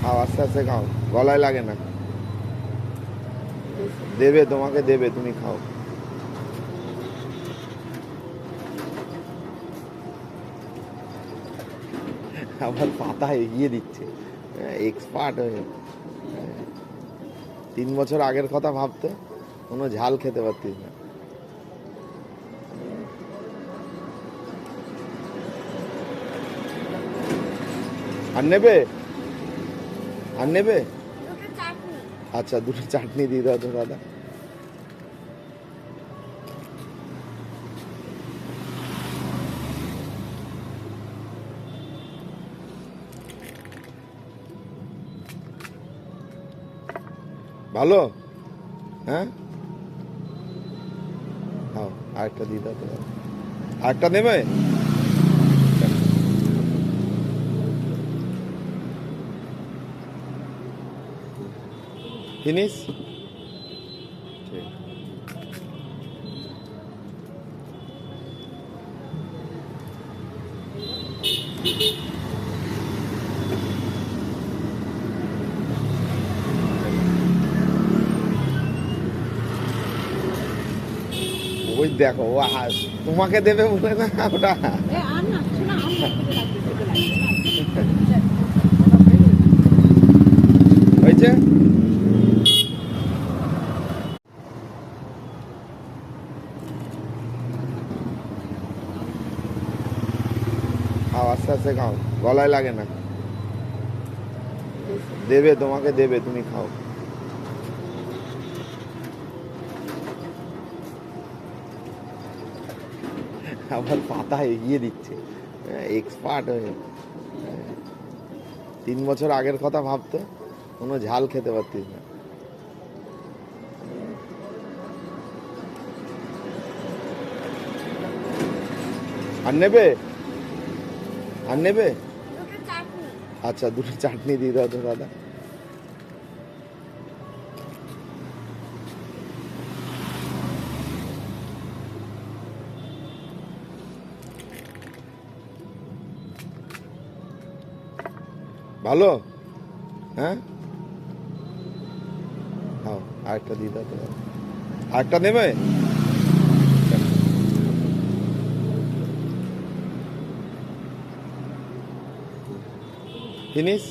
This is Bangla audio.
খাও, আস্তে আস্তে খাও, গলায় লাগে না। দেবে, তোমাকে দেবে, তুমি খাও। আবার পাতা এগিয়ে দিচ্ছে, এক্সপার্ট হয়ে। 3 বছর আগের কথা ভাবতো, কোনো ঝাল খেতে পারতিস না। আর নেবে, আর নেবে? আচ্ছা, দুটো চাটনি দিয়ে দাও তো দাদা। ভালো? হ্যাঁ, খাও, আরেকটা দিয়ে দাও তো দাদা। আরেকটা নেবে? ফিনিশ? ঠিক। ওই দেখো, ও তোমাকে দেবে বলে না ওটা। হয়েছে? খাও, আস্তে আস্তে খাও, গলায় লাগে না। দেবে, তোমাকে দেবে, তুমি খাও। আবার পাতা এগিয়ে দিচ্ছে, এক্সপার্ট হয়ে। 3 বছর আগের কথা ভাবতো, কোনো ঝাল খেতে পারতিস না। আর নেবে, আর নেবে? আচ্ছা, দুটো চাটনি দিয়ে দাও তো দাদা। ভালো? হ্যাঁ, খাও, আরেকটা দিয়ে দাও তো দাদা। আরেকটা নেবে? ফিনিশ?